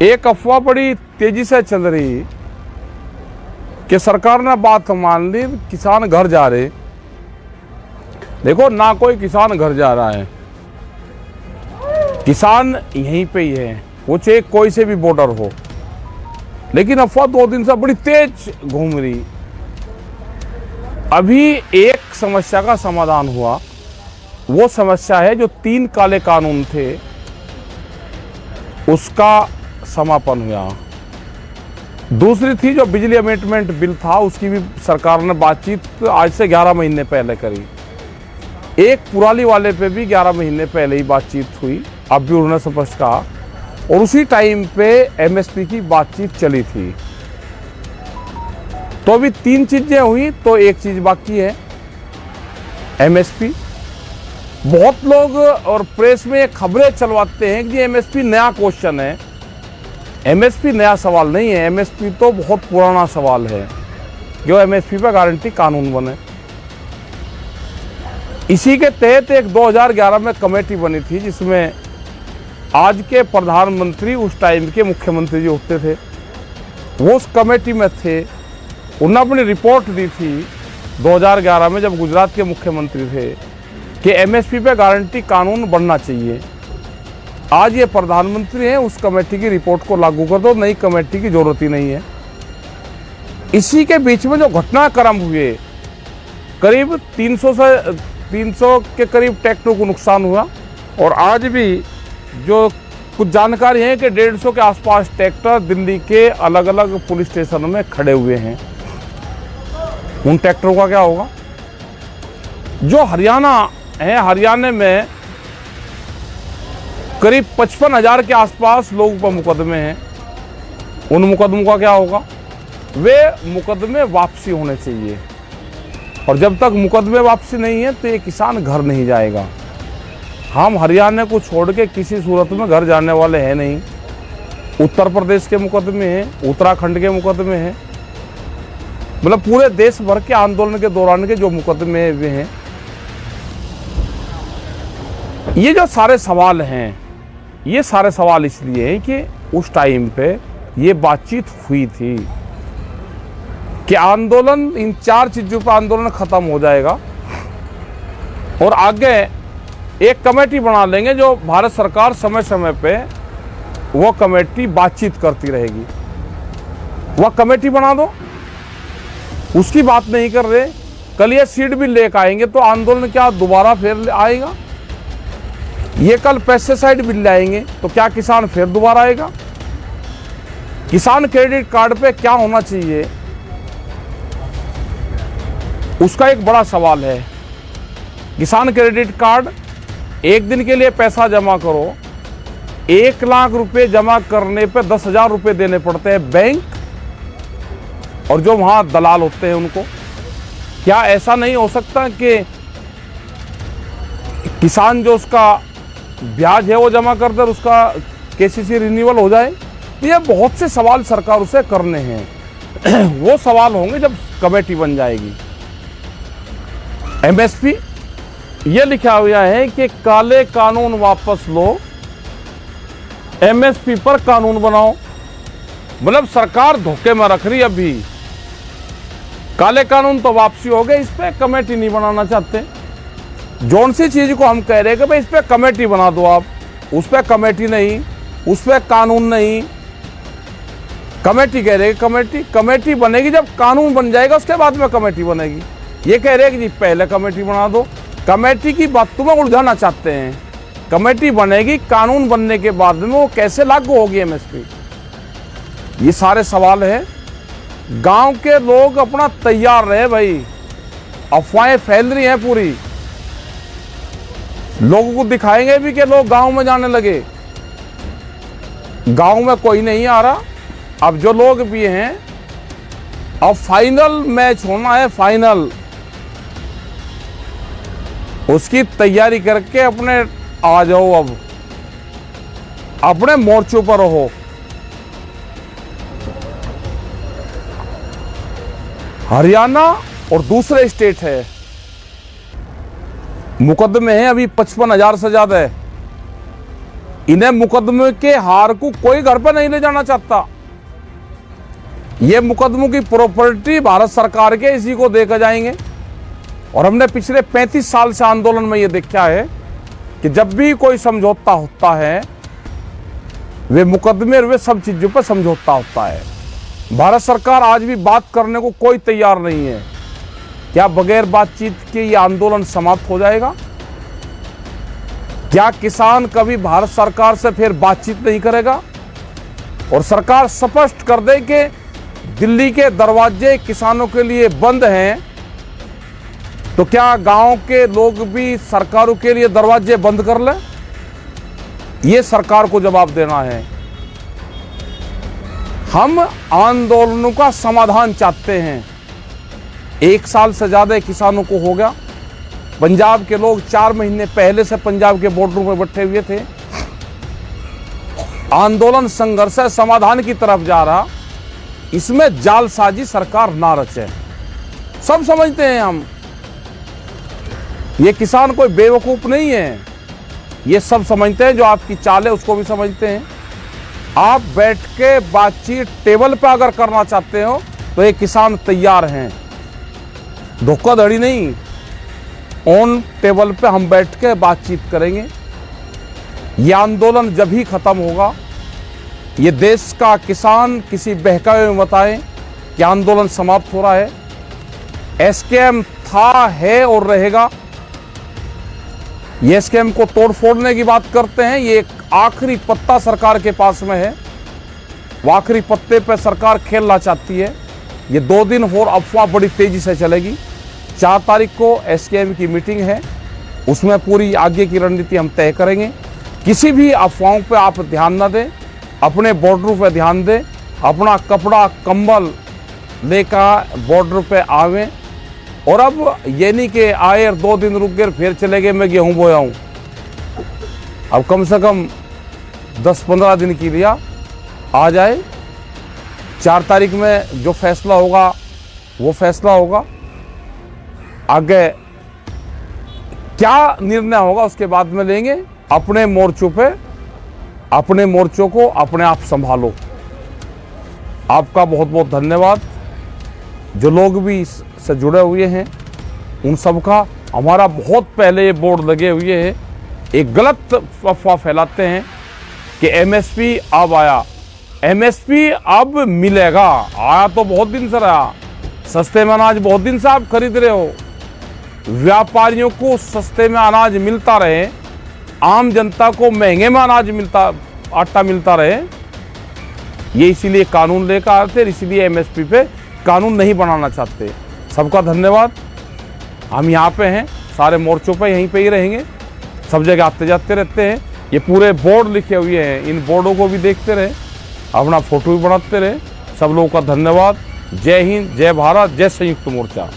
एक अफवाह बड़ी तेजी से चल रही कि सरकार ने बात मान ली, किसान घर जा रहे। देखो, ना कोई किसान घर जा रहा है, किसान यहीं पे ही है, वो चाहे कोई से भी बॉर्डर हो। लेकिन अफवाह 2 दिन से बड़ी तेज घूम रही। अभी एक समस्या का समाधान हुआ, वो समस्या है जो 3 काले कानून थे उसका समापन हुआ। दूसरी थी जो बिजली अमेंडमेंट बिल था, उसकी भी सरकार ने बातचीत आज से 11 महीने पहले करी। एक पुराली वाले पे भी 11 महीने पहले ही बातचीत हुई, अब भी उन्होंने स्पष्ट कहा। और उसी टाइम पे एमएसपी की बातचीत चली थी। तो अभी 3 चीजें हुई, तो एक चीज बाकी है, एमएसपी। बहुत लोग और प्रेस में खबरें चलवाते हैं कि एमएसपी नया क्वेश्चन है। एमएसपी नया सवाल नहीं है, एमएसपी तो बहुत पुराना सवाल है। जो एमएसपी पर गारंटी कानून बने, इसी के तहत एक 2011 में कमेटी बनी थी, जिसमें आज के प्रधानमंत्री उस टाइम के मुख्यमंत्री जी होते थे, वो उस कमेटी में थे। उन्होंने अपनी रिपोर्ट दी थी 2011 में, जब गुजरात के मुख्यमंत्री थे, कि एमएसपी पे गारंटी कानून बनना चाहिए। आज ये प्रधानमंत्री हैं, उस कमेटी की रिपोर्ट को लागू कर दो, नई कमेटी की जरूरत ही नहीं है। इसी के बीच में जो घटनाक्रम हुए, करीब 300 के करीब ट्रैक्टरों को नुकसान हुआ। और आज भी जो कुछ जानकारी है कि 150 के आसपास ट्रैक्टर दिल्ली के अलग अलग पुलिस स्टेशनों में खड़े हुए हैं। उन ट्रैक्टरों का क्या होगा? जो हरियाणा है, हरियाणा में करीब 55,000 के आसपास लोगों पर मुकदमे हैं। उन मुकदमों का क्या होगा? वे मुकदमे वापसी होने चाहिए। और जब तक मुकदमे वापसी नहीं है तो ये किसान घर नहीं जाएगा। हम हरियाणा को छोड़ के किसी सूरत में घर जाने वाले हैं नहीं। उत्तर प्रदेश के मुकदमे हैं, उत्तराखंड के मुकदमे हैं, मतलब पूरे देश भर के आंदोलन के दौरान के जो मुकदमे वे हैं। ये जो सारे सवाल हैं, ये सारे सवाल इसलिए हैं कि उस टाइम पे ये बातचीत हुई थी कि आंदोलन, इन 4 चीजों पर आंदोलन खत्म हो जाएगा और आगे एक कमेटी बना लेंगे, जो भारत सरकार समय समय पे वो कमेटी बातचीत करती रहेगी। वह कमेटी बना दो, उसकी बात नहीं कर रहे। कल ये सीड बिल लेकर आएंगे तो आंदोलन क्या दोबारा फिर आएगा? ये कल पेस्टिसाइड बिल लाएंगे तो क्या किसान फिर दोबारा आएगा? किसान क्रेडिट कार्ड पे क्या होना चाहिए, उसका एक बड़ा सवाल है। किसान क्रेडिट कार्ड, एक दिन के लिए पैसा जमा करो, 1 लाख रुपए जमा करने पे 10,000 रुपए देने पड़ते हैं बैंक और जो वहां दलाल होते हैं उनको। क्या ऐसा नहीं हो सकता कि किसान जो उसका ब्याज है वो जमा कर दे, उसका केसीसी रिन्यूअल हो जाए? ये बहुत से सवाल सरकार उसे करने हैं। वो सवाल होंगे जब कमेटी बन जाएगी। एमएसपी ये लिखा हुआ है कि काले कानून वापस लो, एमएसपी पर कानून बनाओ। मतलब सरकार धोखे में रख रही। अभी काले कानून तो वापसी हो गए, इस पे कमेटी नहीं बनाना चाहते। जौन सी चीज को हम कह रहे हैं कि भाई इस पे कमेटी बना दो आप, उस पे कमेटी नहीं, उस पे कानून नहीं। कमेटी कह रहे हैं, कमेटी बनेगी जब कानून बन जाएगा, उसके बाद में कमेटी बनेगी। ये कह रहे हैं कि जी पहले कमेटी बना दो। कमेटी की बात तुम्हें उलझाना चाहते हैं। कमेटी बनेगी, कानून बनने के बाद में वो कैसे लागू होगी एमएसपी, ये सारे सवाल है। गांव के लोग अपना तैयार रहे भाई, अफवाहें फैल रही हैं पूरी। लोगों को दिखाएंगे भी कि लोग गांव में जाने लगे। गांव में कोई नहीं आ रहा। अब जो लोग भी हैं, अब फाइनल मैच होना है, फाइनल, उसकी तैयारी करके अपने आ जाओ। अब अपने मोर्चों पर रहो। हरियाणा और दूसरे स्टेट है, मुकदमे हैं अभी 55,000 से ज्यादा है। इन्हें मुकदमे के हार को कोई घर पर नहीं ले जाना चाहता। ये मुकदमों की प्रॉपर्टी भारत सरकार के, इसी को देकर जाएंगे। और हमने पिछले 35 साल से आंदोलन में ये देखा है कि जब भी कोई समझौता होता है, वे मुकदमे और वे सब चीजों पर समझौता होता है। भारत सरकार आज भी बात करने को कोई तैयार नहीं है। क्या बगैर बातचीत के ये आंदोलन समाप्त हो जाएगा? क्या किसान कभी भारत सरकार से फिर बातचीत नहीं करेगा? और सरकार स्पष्ट कर दे कि दिल्ली के दरवाजे किसानों के लिए बंद हैं, तो क्या गांव के लोग भी सरकारों के लिए दरवाजे बंद कर लें? ये सरकार को जवाब देना है। हम आंदोलनों का समाधान चाहते हैं। 1 साल से ज्यादा किसानों को हो गया। पंजाब के लोग 4 महीने पहले से पंजाब के बॉर्डरों पर बैठे हुए थे। आंदोलन संघर्ष है, समाधान की तरफ जा रहा। इसमें जालसाजी सरकार ना रचे। सब समझते हैं हम, ये किसान कोई बेवकूफ नहीं है। ये सब समझते हैं, जो आपकी चाल है उसको भी समझते हैं। आप बैठ के बातचीत टेबल पे अगर करना चाहते हो तो ये किसान तैयार हैं। धोखाधड़ी नहीं, ऑन टेबल पे हम बैठ के बातचीत करेंगे। ये आंदोलन जब ही खत्म होगा, ये देश का किसान किसी बहकावे में बताए कि आंदोलन समाप्त हो रहा है। एसकेएम था, है और रहेगा। ये एसकेएम को तोड़ फोड़ने की बात करते हैं। ये एक आखिरी पत्ता सरकार के पास में है। वो आखिरी पत्ते पे सरकार खेलना चाहती है। ये 2 दिन और अफवाह बड़ी तेजी से चलेगी। 4 तारीख को एसकेएम की मीटिंग है, उसमें पूरी आगे की रणनीति हम तय करेंगे। किसी भी अफवाहों पे आप ध्यान न दें, अपने बॉर्डर पे ध्यान दें। अपना कपड़ा कंबल लेकर बॉर्डर पे आवें। और अब ये नहीं कि आए और 2 दिन रुक गए फिर चले गए, मैं गेहूँ बोया हूँ। अब कम से कम 10-15 दिन के लिए आ जाए। 4 तारीख में जो फैसला होगा वो फैसला होगा। आगे क्या निर्णय होगा उसके बाद में लेंगे। अपने मोर्चों पे, अपने मोर्चों को अपने आप संभालो। आपका बहुत बहुत धन्यवाद। जो लोग भी इससे जुड़े हुए हैं उन सब का, हमारा बहुत पहले ये बोर्ड लगे हुए हैं। एक गलत अफवाह फैलाते हैं कि एमएसपी अब आया। एमएसपी अब मिलेगा, आया तो बहुत दिन से रहा। सस्ते में अनाज बहुत दिन से आप खरीद रहे हो। व्यापारियों को सस्ते में अनाज मिलता रहे, आम जनता को महंगे में अनाज मिलता, आटा मिलता रहे। ये इसीलिए कानून लेकर आए थे, इसीलिए एमएसपी पे कानून नहीं बनाना चाहते। सबका धन्यवाद। हम यहाँ पे हैं, सारे मोर्चों पे यहीं पे ही रहेंगे। सब जगह आते जाते रहते हैं। ये पूरे बोर्ड लिखे हुए हैं, इन बोर्डों को भी देखते रहे, अपना फोटो भी बनाते रहे। सब लोगों का धन्यवाद। जय हिंद, जय भारत, जय संयुक्त मोर्चा।